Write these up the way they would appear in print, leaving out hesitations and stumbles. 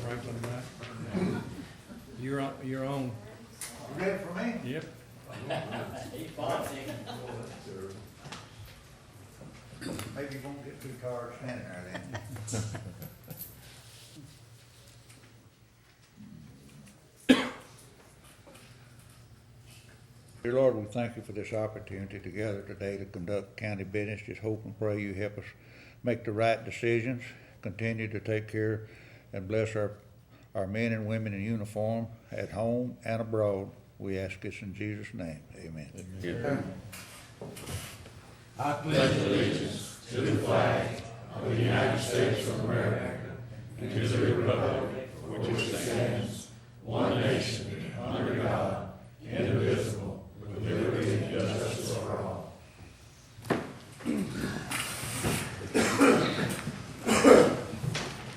Franklin tonight? You're on. You ready for me? Yep. Maybe you won't get too tired standing there then. Dear Lord, we thank you for this opportunity to gather today to conduct county business. Just hope and pray you help us make the right decisions, continue to take care and bless our men and women in uniform at home and abroad. We ask this in Jesus' name. Amen. Amen. I pledge allegiance to the flag of the United States of America and to the republic for which it stands, one nation, under God, indivisible, with liberty and justice for all.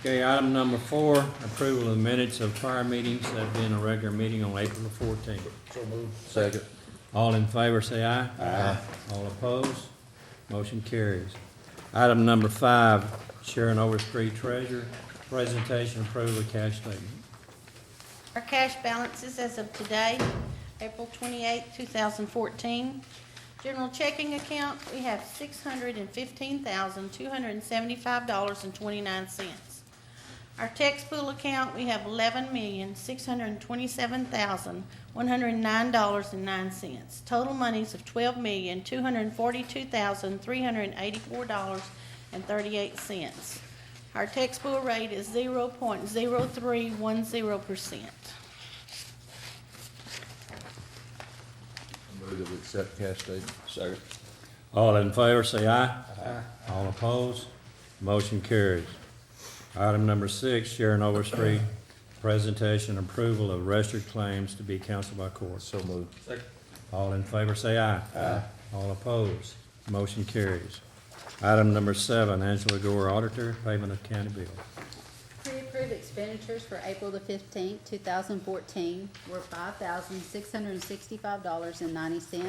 Okay, item number 4, approval of the minutes of prior meetings that have been a regular meeting on April the 14th. So moved. Second. All in favor, say aye. Aye. All opposed? Motion carries. Item number 5, Sharon Overstreet Treasurer, presentation approval of cash statement. Our cash balances as of today, April 28, 2014. General checking account, we have $615,275.29. Our tax pool account, we have $11,627,109.09. Total monies of $12,242,384.38. Our tax pool rate is 0.0310%. Move that we accept cash statement. Second. All in favor, say aye. Aye. All opposed? Motion carries. Item number 6, Sharon Overstreet, presentation approval of registered claims to be canceled by court. So moved. Second. All in favor, say aye. Aye. All opposed? Motion carries. Item number 7, Angela Gore, Auditor, payment of county bills. Pre-approved expenditures for April the 15th, 2014 were $5,665.90.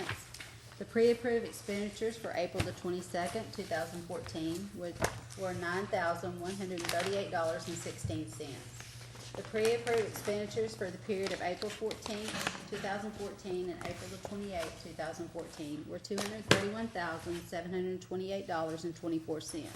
The pre-approved expenditures for April the 22nd, 2014 were $9,138.16. The pre-approved expenditures for the period of April 14th, 2014 and April the 28th, 2014 were $231,728.24.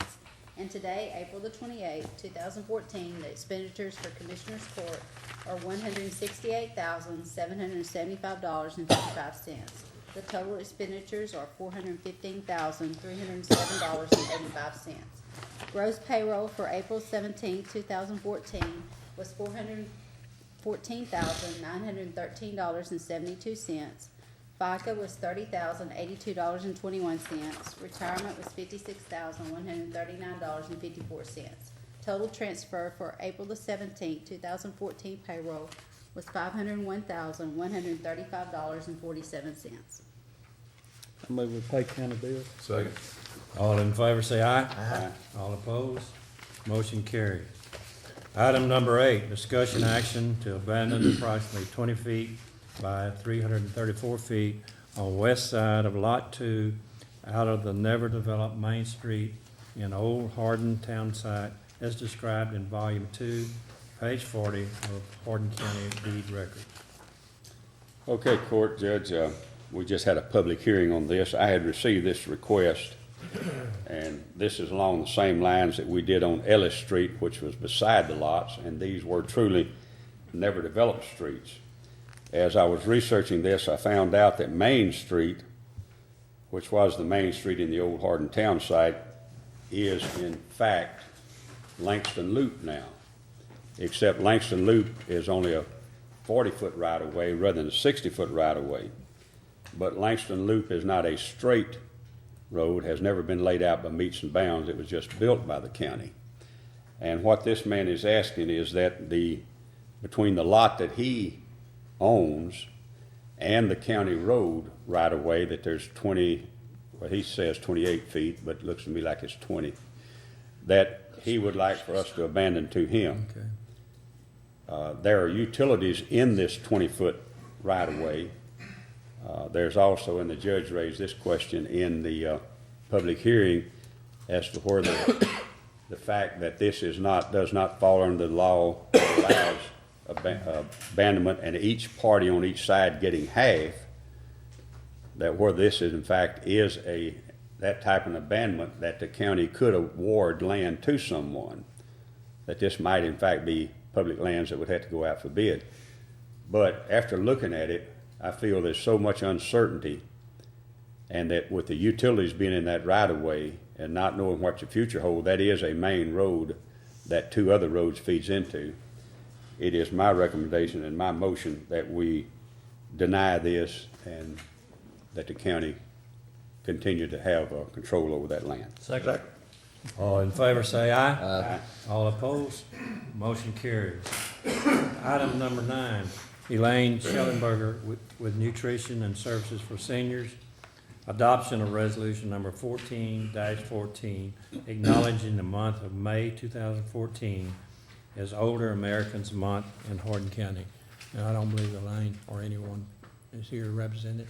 And today, April the 28th, 2014, the expenditures for Commissioners Court are $168,775.55. The total expenditures are $415,307.85. Gross payroll for April 17th, 2014 was $414,913.72. FICA was $30,082.21. Retirement was $56,139.54. Total transfer for April the 17th, 2014 payroll was $501,135.47. I move we pay county bills. Second. All in favor, say aye. Aye. All opposed? Motion carries. Item number 8, discussion action to abandon approximately 20 feet by 334 feet on west side of Lot 2 out of the never developed Main Street in Old Hardin Town Site as described in Volume 2, page 40 of Hardin County Deed Records. Okay, Court, Judge, we just had a public hearing on this. I had received this request, and this is along the same lines that we did on Ellis Street, which was beside the lots, and these were truly never developed streets. As I was researching this, I found out that Main Street, which was the main street in the old Hardin Town Site, is in fact Langston Loop now, except Langston Loop is only a 40-foot right-of-way rather than a 60-foot right-of-way. But Langston Loop is not a straight road, has never been laid out by meets and bounds. It was just built by the county. And what this man is asking is that between the lot that he owns and the county road right-of-way, that there's 20, well, he says 28 feet, but it looks to me like it's 20, that he would like for us to abandon to him. Okay. There are utilities in this 20-foot right-of-way. There's also, and the judge raised this question in the public hearing, as to where the the fact that this does not fall under the law, allows abandonment, and each party on each side getting half, that where this is in fact is that type of abandonment, that the county could award land to someone, that this might in fact be public lands that would have to go out for bid. But after looking at it, I feel there's so much uncertainty, and that with the utilities being in that right of way and not knowing what the future holds, that is a main road that two other roads feeds into. It is my recommendation and my motion that we deny this and that the county continue to have control over that land. Second. All in favor say aye. Aye. All opposed? Motion carries. Item number 9, Elaine Schellenberger with Nutrition and Services for Seniors. Adoption of resolution number 14-14, acknowledging the month of May 2014 as Older Americans Month in Hardin County. And I don't believe Elaine or anyone is here represented.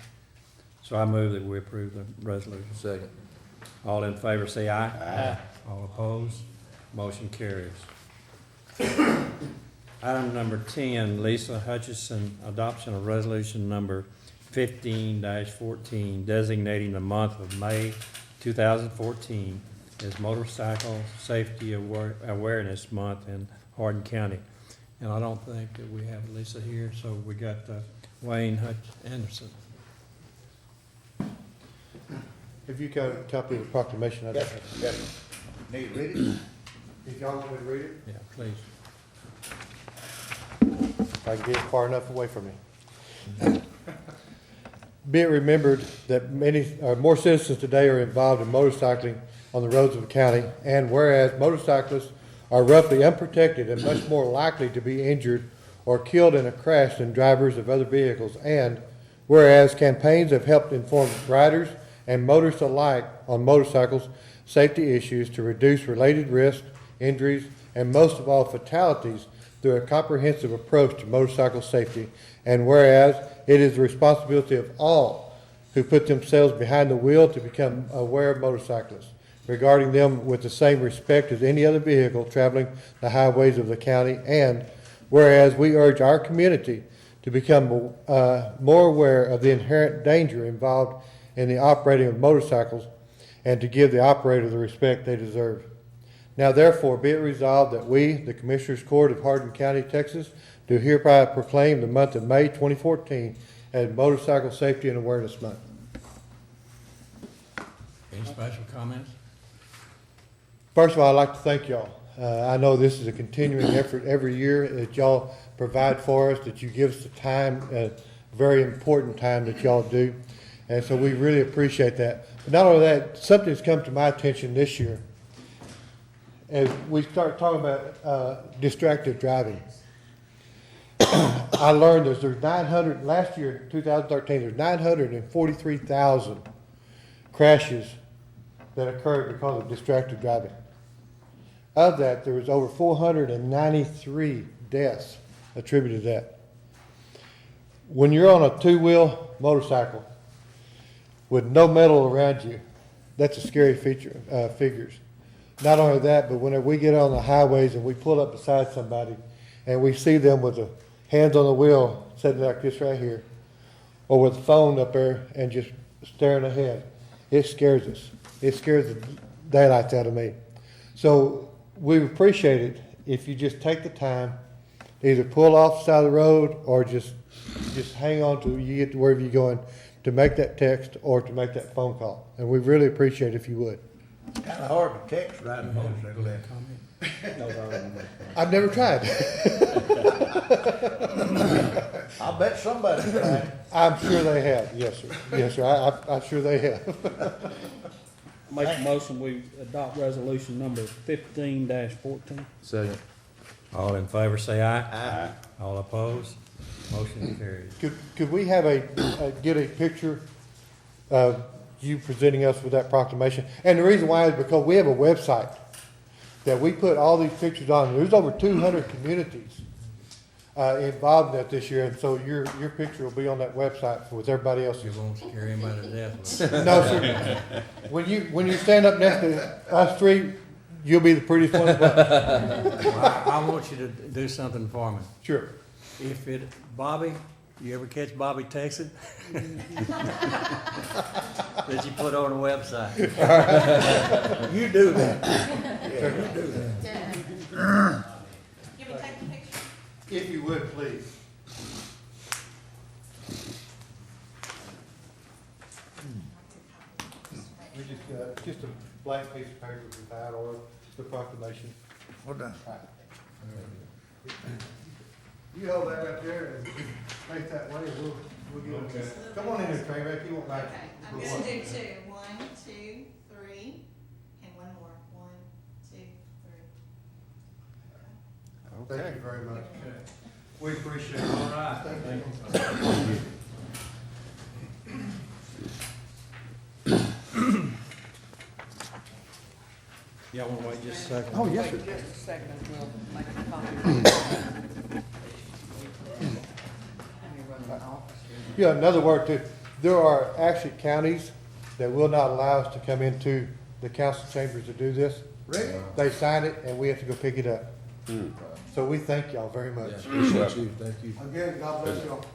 So I move that we approve the resolution. Second. All in favor say aye. Aye. All opposed? Motion carries. Item number 10, Lisa Hutchison, adoption of resolution number 15-14, designating the month of May 2014 as Motorcycle Safety Awareness Month in Hardin County. And I don't think that we have Lisa here, so we got Wayne Anderson. Have you got a copy of the proclamation? Got it. Need to read it? If y'all want me to read it, Yeah, please. if I can get it far enough away from me. Be it remembered that more citizens today are involved in motorcycling on the roads of the county, and whereas motorcyclists are roughly unprotected and much more likely to be injured or killed in a crash than drivers of other vehicles, and whereas campaigns have helped inform riders and motorists alike on motorcycles safety issues to reduce related risks, injuries, and most of all fatalities through a comprehensive approach to motorcycle safety, and whereas it is the responsibility of all who put themselves behind the wheel to become aware of motorcyclists, regarding them with the same respect as any other vehicle traveling the highways of the county, and whereas we urge our community to become more aware of the inherent danger involved in the operating of motorcycles and to give the operator the respect they deserve. Now therefore be it resolved that we, the Commissioners Court of Hardin County, Texas, do hereby proclaim the month of May 2014 as Motorcycle Safety and Awareness Month. Any special comments? First of all, I'd like to thank y'all. I know this is a continuing effort every year that y'all provide for us, that you give us the time, very important time that y'all do. And so we really appreciate that. But not only that, something's come to my attention this year. As we start talking about distracted driving, I learned there's 900, last year, 2013, there's 943,000 crashes that occurred because of distracted driving. Of that, there was over 493 deaths attributed to that. When you're on a two-wheel motorcycle with no metal around you, that's a scary figures. Not only that, but whenever we get on the highways and we pull up beside somebody and we see them with the hands on the wheel sitting like this right here, or with the phone up there and just staring ahead, it scares us. It scares the daylights out of me. So we appreciate it if you just take the time, either pull off the side of the road or just hang on till you get to wherever you're going to make that text or to make that phone call. And we really appreciate it if you would. It's kind of hard to text riding a motorcycle. I've never tried. I'll bet somebody tried. I'm sure they have. Yes, sir. Yes, sir. I'm sure they have. Make a motion, we adopt resolution number 15-14. Second. All in favor say aye. Aye. All opposed? Motion carries. Could we have get a picture of you presenting us with that proclamation? And the reason why is because we have a website that we put all these pictures on. There's over 200 communities involved in that this year, and so your picture will be on that website with everybody You else's. won't scare anybody to death. No, sir. When you stand up next to us three, You'll be the prettiest one in the bunch. Well, I want you to do something for me. Sure. If it, Bobby, you ever catch Bobby texting? That you put on the website. You do that. You would take the picture? If you would, please. We just a blank piece of paper with that or the proclamation. Well done. You hold that right there and face that way, we'll get it. Come on in here, Trey, Rick, you won't like it. I'm gonna do two. 1, 2, 3, and one more. 1, 2, 3. Thank you very much. We appreciate it. All right. Thank you. Y'all wanna wait just a second? Oh, yes, sir. Just a second, we'll make a copy. Let me run the office here. Yeah, another word too, there are actually counties that will not allow us to come into the council chambers to do this. Rick? They sign it and we have to go pick it up. So we thank y'all very much. Appreciate you, thank you. Again, God bless y'all.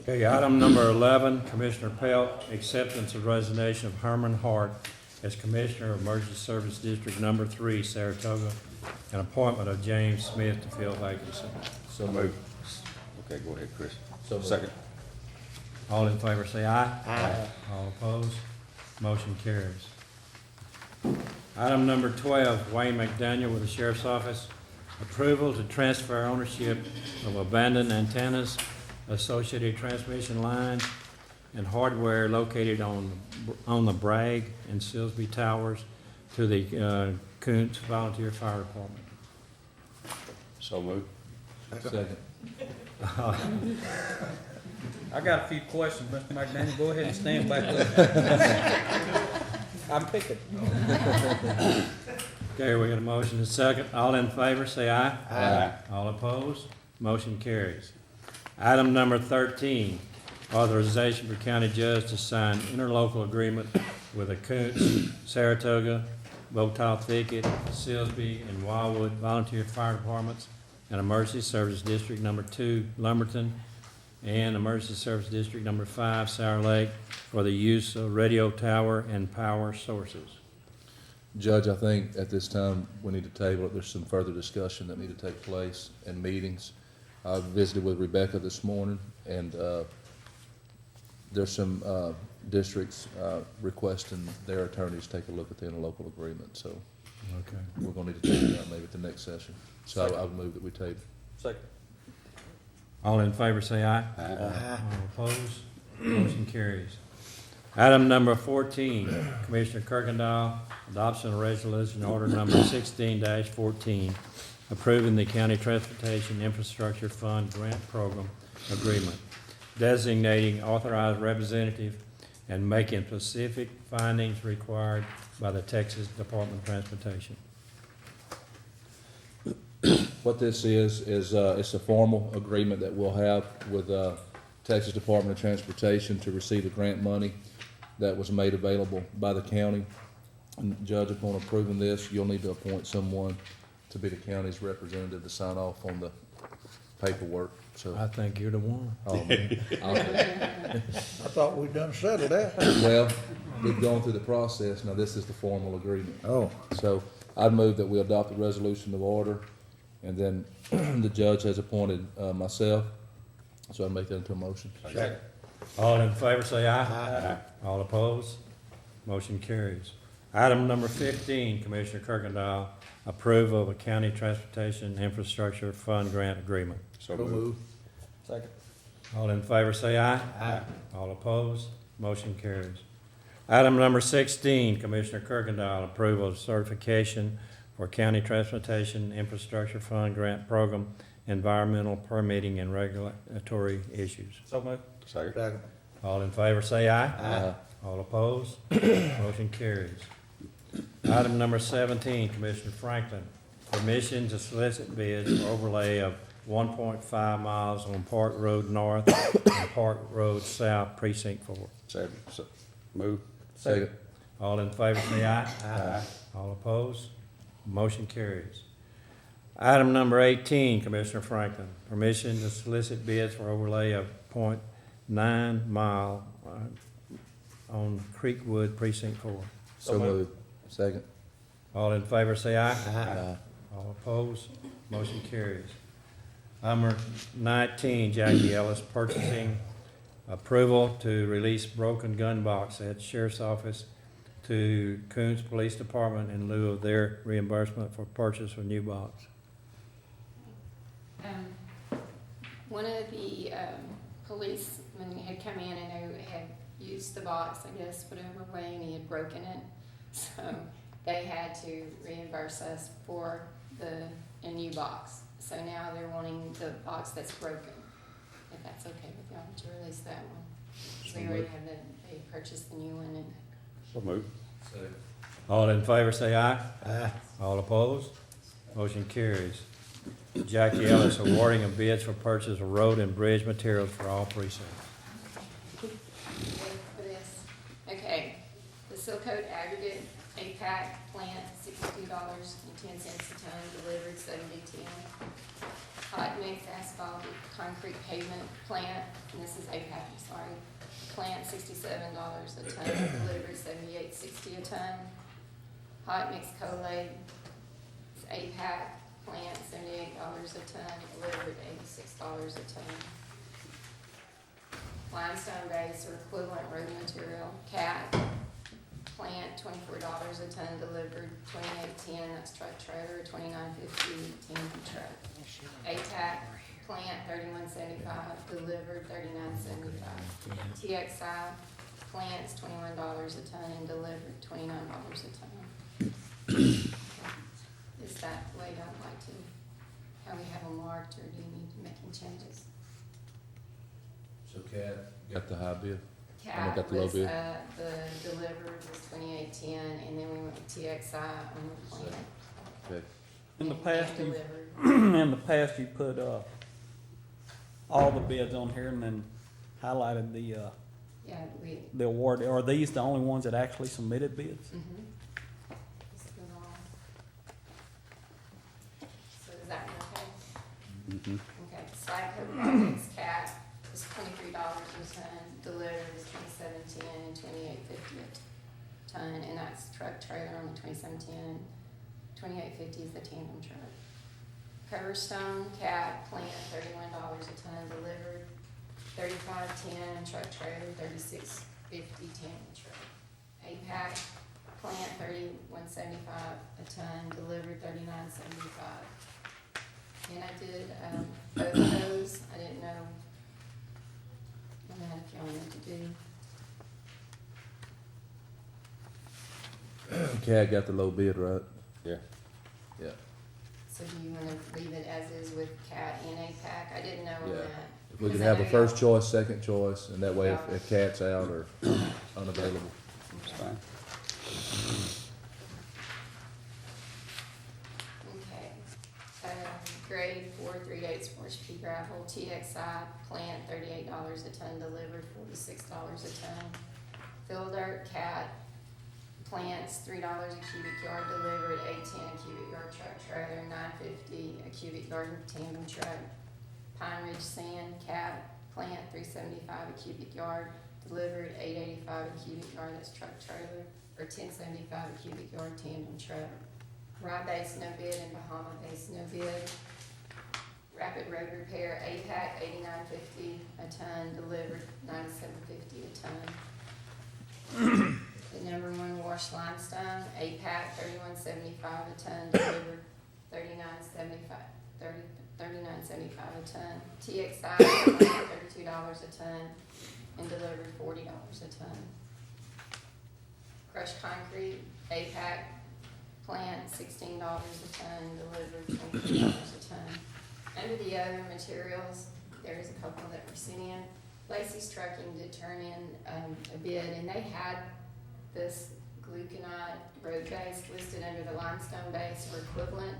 Okay, item number 11, Commissioner Pelt, acceptance of resignation of Herman Hart as Commissioner of Emergency Service District Number 3, Saratoga, and appointment of James Smith to fill vacancy. So moved. Okay, go ahead, Chris. So moved. Second. All in favor say aye. Aye. All opposed, motion carries. Item number 12, Wayne McDaniel with the Sheriff's Office, approval to transfer ownership of abandoned antennas, associated transmission lines, and hardware located on the Bragg and Silsby Towers to the Kuntz Volunteer Fire Department. So moved. Second. I got a few questions, Mr. McDaniel, go ahead and stand back up. I'm picking. Okay, we got a motion and a second. All in favor, say aye. Aye. All opposed, motion carries. Item number 13, authorization for county judge to sign interlocal agreement with the Kuntz, Saratoga, Botal Thicket, Silsby, and Wildwood Volunteer Fire Departments and Emergency Service District Number 2, Lumberton, and Emergency Service District Number 5, Sour Lake, for the use of radio tower and power sources. Judge, I think at this time, we need to table it. There's some further discussion that need to take place in meetings. I visited with Rebecca this morning, and there's some districts requesting their attorneys take a look at the interlocal agreement, so Okay. we're gonna need to take it out maybe at the next session. So I would move that we table. Second. All in favor, say aye. Aye. All opposed, motion carries. Item number 14, Commissioner Kirkendall, adoption of resolution order number 16-14, approving the County Transportation Infrastructure Fund Grant Program Agreement, designating authorized representative and making specific findings required by the Texas Department of Transportation. What this is it's a formal agreement that we'll have with Texas Department of Transportation to receive the grant money that was made available by the county. And Judge, upon approving this, you'll need to appoint someone to be the county's representative to sign off on the paperwork, so. I think you're the one. Oh, man. I thought we'd done settled that. Well, we've gone through the process, now this is the formal agreement. Oh, So I'd move that we adopt the resolution of order, and then the judge has appointed myself, so I'd make that into a motion. second. All in favor, say aye. Aye. All opposed, motion carries. Item number 15, Commissioner Kirkendall, approval of a county transportation infrastructure fund grant agreement. So moved. Second. All in favor, say aye. Aye. All opposed, motion carries. Item number 16, Commissioner Kirkendall, approval of certification for county transportation infrastructure fund grant program, environmental permitting and regulatory issues. So moved. Second. Second. All in favor, say aye. Aye. All opposed, motion carries. Item number 17, Commissioner Franklin, permission to solicit bids for overlay of 1.5 miles on Park Road North and Park Road South, Precinct 4. Move. Second. All in favor say aye. Aye. All opposed? Motion carries. Item number 18, Commissioner Franklin, permission to solicit bids for overlay of .9 mile on Creekwood Precinct 4. So moved. Second. All in favor say aye. Aye. All opposed? Motion carries. Number 19, Jackie Ellis, purchasing approval to release broken gun box at Sheriff's Office to Coons Police Department in lieu of their reimbursement for purchase of new box. One of the policemen had come in and they had used the box, I guess, whatever way, and he had broken it. So they had to reimburse us for a new box. So now they're wanting the box that's broken, if that's okay with y'all, to release that one. So we already have they purchased the new one and. So move. Second. All in favor say aye. Aye. All opposed? Motion carries. Jackie Ellis awarding of bids for purchase of road and bridge materials for all precincts. For this, okay, the Silcoat aggregate APAC plant, $62.10 a ton, delivered 70/10. Hot mix asphalt concrete pavement plant, and this is APAC, I'm sorry, plant $67 a ton, delivered 78.60 a ton. Hot mix collate, it's APAC plant, $78 a ton, delivered $86 a ton. Limestone base or equivalent road material, CAT, plant, $24 a ton, delivered $28.10, that's truck trailer, $29.50, tandem truck. ATAC, plant, $31.75, delivered $39.75. TXI, plant's $21 a ton and delivered $29 a ton. Is that the way I'd like to, how we have them marked, or do you need to make any changes? So Cat got the high bid? CAT got the low was, bid. the delivered was $28.10, and then we went with TXI on the plant. Okay. In the and past, you, delivered. in the past, you put, all the bids on here and then highlighted Yeah, we, the award. Are these the only ones that actually submitted bids? This is all. So is that one okay? Okay, Psycho Projects CAT is $23 a ton, delivered is $27.10 and $28.50 a ton, and that's truck trailer on the $27.10, $28.50 is the tandem truck. Coverstone CAT plant $31 a ton, delivered $35.10, truck trailer $36.50, tandem truck. APAC plant $31.75 a ton, delivered $39.75. And I did, both of those, I didn't know, if y'all wanted to do. Cat got the low bid, right? Yeah. Yeah. So do you wanna leave it as is with CAT and APAC? I didn't know on Yeah. that. If we could Because I have a know first y'all- choice, second choice, and that way if Cat's out or unavailable. That's fine. Okay. Grade 4.38 sports pea gravel, TXI plant $38 a ton, delivered $46 a ton. Fill dirt CAT plants $3 a cubic yard, delivered $8.10 a cubic yard truck trailer, $9.50 a cubic yard tandem truck. Pine Ridge sand CAT plant $3.75 a cubic yard, delivered $8.85 a cubic yard, that's truck trailer, or $10.75 a cubic yard tandem truck. Rye base no bid and Bahama base no bid. Rapid road repair, APAC $89.50 a ton, delivered $97.50 a ton. The number one wash limestone, APAC $31.75 a ton, delivered $39.75 a ton. TXI $32 a ton and delivered $40 a ton. Crushed concrete, APAC plant $16 a ton, delivered $23 a ton. Under the other materials, there's a couple that were sent in. Lacey's Trucking did turn in a bid, and they had this gluconite road base listed under the limestone base or equivalent.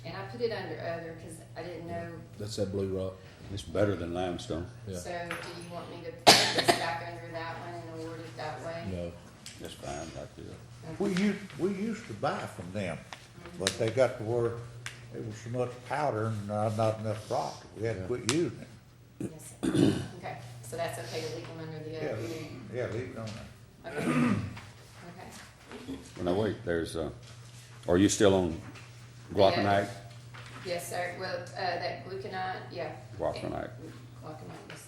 And I put it under other, cause I didn't know, That's that blue rock. It's better than limestone. Yeah. so do you want me to put this back under that one and award it that way? No. That's fine, like this. We used to buy from them, but they got to where there was so much powder and not enough rock. We had to quit using it. Yes, sir. Okay, so that's okay to leave them under the Yeah, other? yeah, leave it on there. Okay, okay. Well, now wait, are you still on glauconite? Yes, sir. Well, that gluconite, yeah. Glauconite. Glauconite was,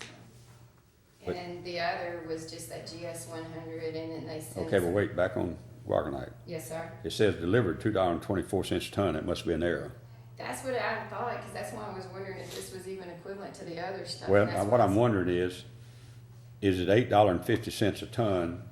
But- and then the other was just that GS 100, and then they sent. Okay, well, wait, back on glauconite. Yes, sir. It says delivered $2.24 a ton. It must be an error. That's what I thought, because that's why I was wondering if this was even equivalent to the other stuff. Well, and that's what I'm why- wondering is it $8.50 a ton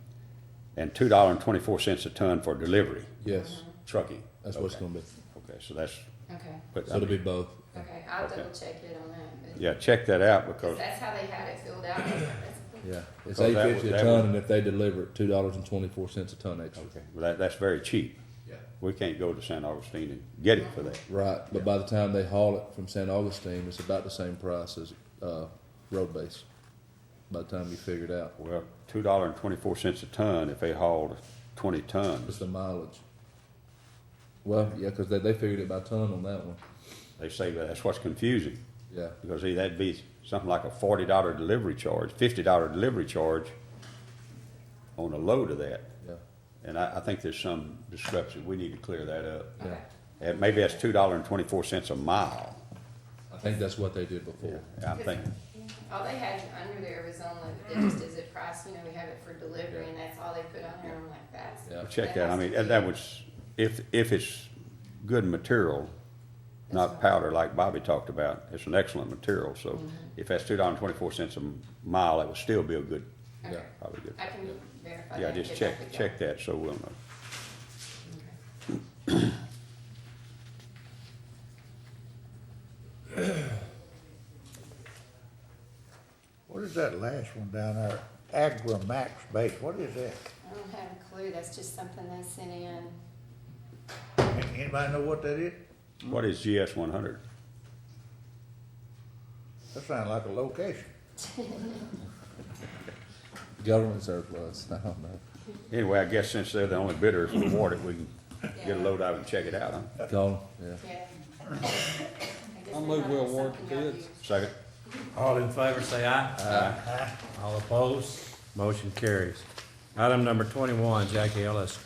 and $2.24 a ton for delivery, Yes, trucking? that's what it's Okay. gonna be. Okay, so that's, Okay, but, So it'll be both. okay. I'll Okay. double check it on that. But yeah, check that out 'cause because, that's how they had it filled out. That's- Yeah, it's Because that $8.50 would- a that ton, would- and if they deliver it, $2.24 a ton extra. okay, well, that's very cheap. Yeah. We can't go to San Augustine and get it for that. Right, but by the time they haul it from San Augustine, it's about the same price as, road base. By the time you figure it out, Well, $2.24 a ton if they hauled 20 it's tons. the mileage. Well, yeah, cause they figured it by ton on that one, They say that's what's confusing. yeah. Because see, that'd be something like a $40 delivery charge, $50 delivery charge on a load of that. Yeah. And I think there's some discrepancy. We need to clear that up. Okay. And maybe that's $2.24 a mile. I think that's what they did before. I'm thinking, All they had under there was on the, just as it price, we have it for delivery, and that's all they put on there. I'm like, that's. Yeah. check that. I has mean, to be- that was, if it's good material, not powder like Bobby talked about, it's an excellent material. So if that's $2.24 a mile, that would still be a good, Okay. Yeah. probably good. I can verify that. Yeah, and just get check, back with check y'all. that so we'll know. Okay. What is that last one down there? Agra Max Base, what is that? I don't have a clue, that's just something they sent in. Anybody know what that is? What is GS 100? That sounds like a location. Government surplus, I don't know. Anyway, I guess since they're the only bidder for the water, we can get a load out and check it out, huh? Call 'em, yeah. Yeah. I guess I'll they move might we have award something the y'all bids. use. Second? All in favor, say aye. Aye. All opposed, motion carries. Item number 21, Jackie Ellis,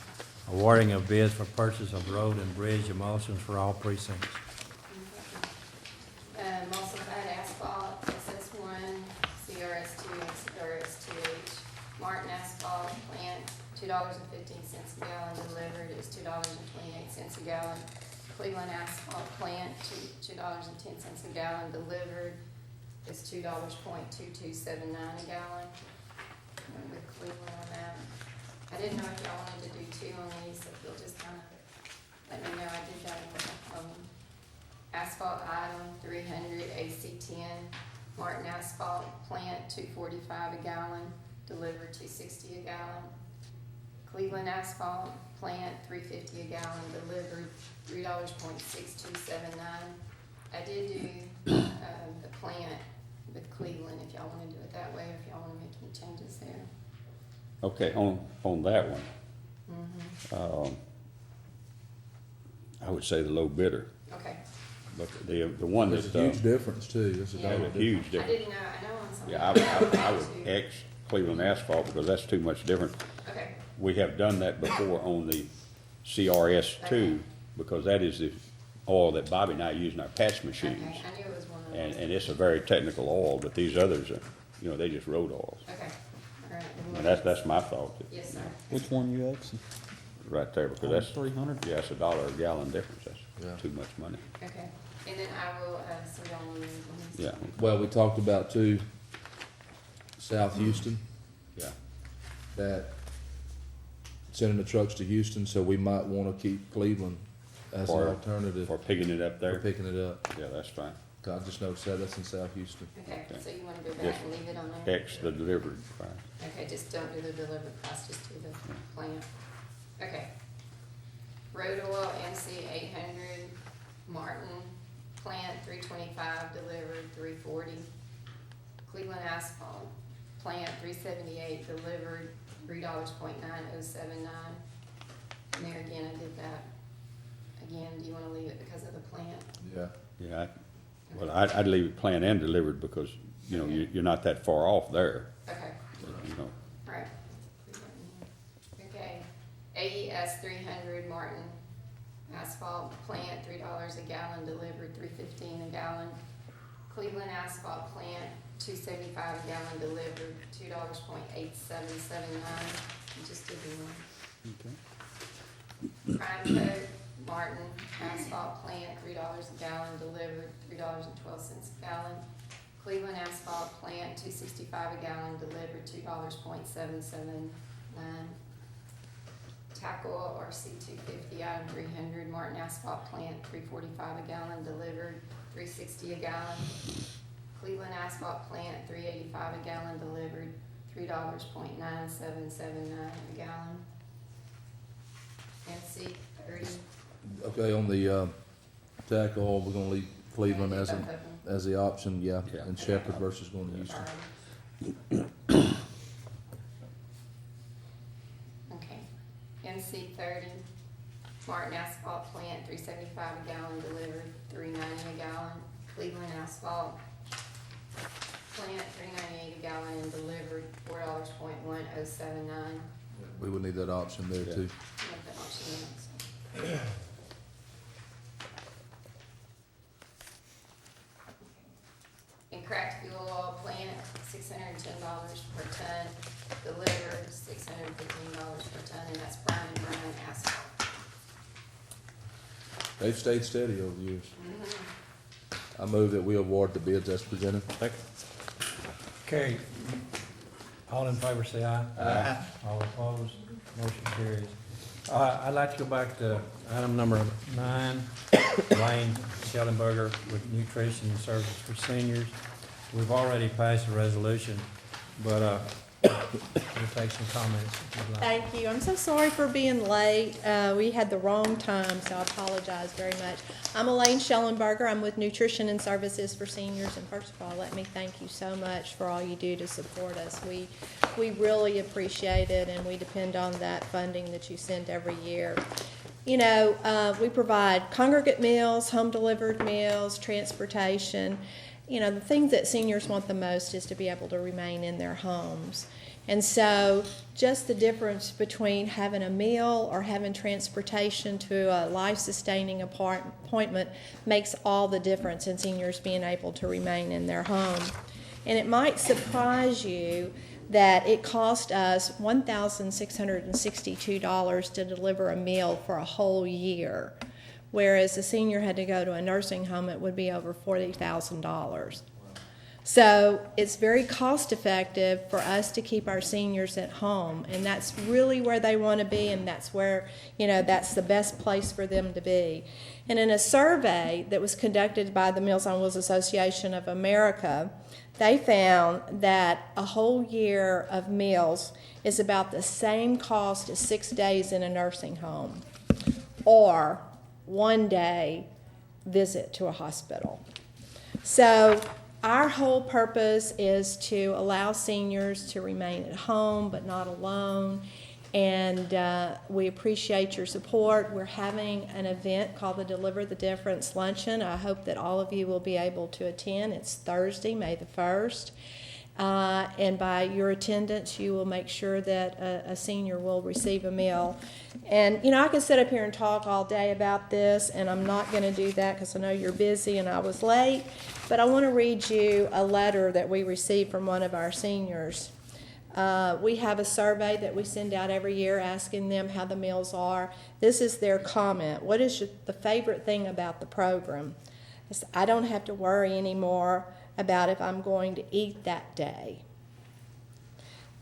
awarding of bids for purchase of road and bridge emulsions for all precincts. Emulsified asphalt, SS1, CRS2, and CRS2H. Martin asphalt plant, $2.15 a gallon, delivered is $2.28 a gallon. Cleveland asphalt plant, $2.10 a gallon, delivered is $2.2279 a gallon. Went with Cleveland on that. I didn't know if y'all wanted to do two on these, so if you'll just kind of let me know, I did that on asphalt item, 300, AC10. Martin asphalt plant, $2.45 a gallon, delivered $2.60 a gallon. Cleveland asphalt plant, $3.50 a gallon, delivered $3.6279. I did do, the plant with Cleveland, if y'all wanna do it that way, or if y'all wanna make any changes there. Okay, on that one, I would say the low bidder, Okay, but the one There's that, a huge difference too, there's a Yeah. dollar there's a difference. huge I difference. didn't know, I know on some. Yeah, I would X Cleveland asphalt because that's too much different. Okay, We have done that before on the CRS2 because that is the oil that Bobby and I use in our patch okay, machines. I knew it was one of And, those. and it's a very technical oil, but these others are, they just road oils. Okay, all right. And that's my thought, Yes, sir. Which one you X? right there, because that's, 300? yeah, it's $1 a gallon difference. Yeah. That's too much money. Okay, and then I will, so y'all will move on. Yeah, Well, we talked about too, South Houston, yeah. that sending the trucks to Houston, so we might wanna keep Cleveland as an For- alternative For picking it up for there, picking it up. yeah, that's fine. I just noticed that's in South Houston. Okay, Okay. so you wanna go Yes. back and leave it on there? X the delivered price. Okay, just don't do the delivered price, just do the plant. Okay. Road oil, MC 800, Martin, plant 325, delivered 340. Cleveland Asphalt, plant 378, delivered $3.9079. And there again, I did that. Again, do you want to leave it because of the plant? Yeah. Yeah, I'd leave it planned and delivered because, you know, you're not that far off there, Okay, you know. all right. Okay, AES 300 Martin asphalt plant, $3 a gallon, delivered $3.15 a gallon. Cleveland asphalt plant, $2.75 a gallon, delivered $2.8779. You just did the one. Prime Coat Martin asphalt plant, $3 a gallon, delivered $3.12 a gallon. Cleveland asphalt plant, $2.65 a gallon, delivered $2.779. Tackle RC 250 item 300 Martin asphalt plant, $3.45 a gallon, delivered $3.60 a gallon. Cleveland asphalt plant, $3.85 a gallon, delivered $3.9779 a gallon. NC 30. Okay, on the, tackle, we're gonna leave Cleveland Yeah, as both an, of them. as the option, yeah, Yeah. and Shepherd versus going to Houston. Okay, NC 30, Martin asphalt plant, $3.75 a gallon, delivered $3.90 a gallon. Cleveland asphalt plant, $3.98 a gallon, and delivered $4.1079. We would need that option there Yeah. too. Make that option next. And cracked fuel oil plant, $610 per ton, delivered $615 per ton, and that's Brown and Brown asphalt. They've stayed steady over the years. I move that we award the bids as presented. Okay. All in favor, say aye. Aye. All opposed, motion carries. I'd like to go back to item number 9, Lane Schellenberger with nutrition services for seniors. We've already passed a resolution, but, we'll take some comments if you'd like. Thank you. I'm so sorry for being late. We had the wrong time, so I apologize very much. I'm Elaine Schellenberger. I'm with Nutrition and Services for Seniors. And first of all, let me thank you so much for all you do to support us. We really appreciate it, and we depend on that funding that you send every year. You know, we provide congregate meals, home-delivered meals, transportation. You know, the things that seniors want the most is to be able to remain in their homes. And so just the difference between having a meal or having transportation to a life-sustaining appointment makes all the difference in seniors being able to remain in their home. And it might surprise you that it cost us $1,662 to deliver a meal for a whole year. Whereas a senior had to go to a nursing home, it would be over $40,000. So it's very cost effective for us to keep our seniors at home, and that's really where they want to be, and that's where, you know, that's the best place for them to be. And in a survey that was conducted by the Meals on Wheels Association of America, they found that a whole year of meals is about the same cost as 6 days in a nursing home, or 1 day visit to a hospital. So our whole purpose is to allow seniors to remain at home but not alone, and we appreciate your support. We're having an event called the Deliver the Difference Luncheon. I hope that all of you will be able to attend. It's Thursday, May the 1st. And by your attendance, you will make sure that a senior will receive a meal. And, you know, I could sit up here and talk all day about this, and I'm not going to do that because I know you're busy and I was late. But I want to read you a letter that we received from one of our seniors. We have a survey that we send out every year asking them how the meals are. This is their comment. What is the favorite thing about the program? It's, I don't have to worry anymore about if I'm going to eat that day.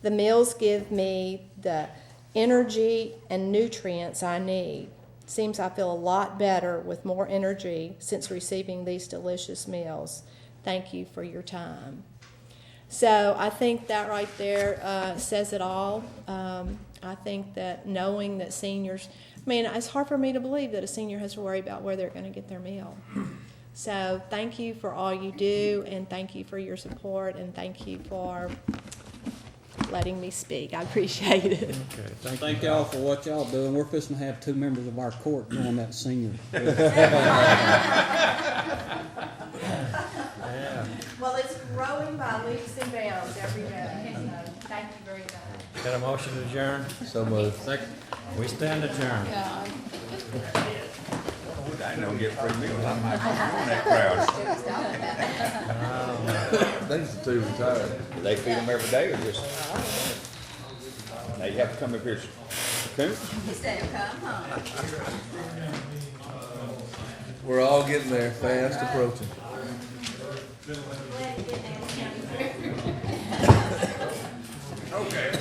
The meals give me the energy and nutrients I need. Seems I feel a lot better with more energy since receiving these delicious meals. Thank you for your time. So I think that right there says it all. I think that knowing that seniors, I mean, it's hard for me to believe that a senior has to worry about where they're gonna get their meal. So thank you for all you do, and thank you for your support, and thank you for letting me speak. I appreciate it. Okay, thank you. Thank y'all for what y'all do, and we're fixing to have 2 members of our court doing that senior. Yeah. Well, it's growing by leaps and bounds every day, so thank you very much. Got a motion to adjourn? So moved. We stand adjourned. I don't get free meals, I might join that crowd. These are two retired. Do they feed them every day or just? They have to come up here, coon? He said, come home. We're all getting there, fast approaching. Okay.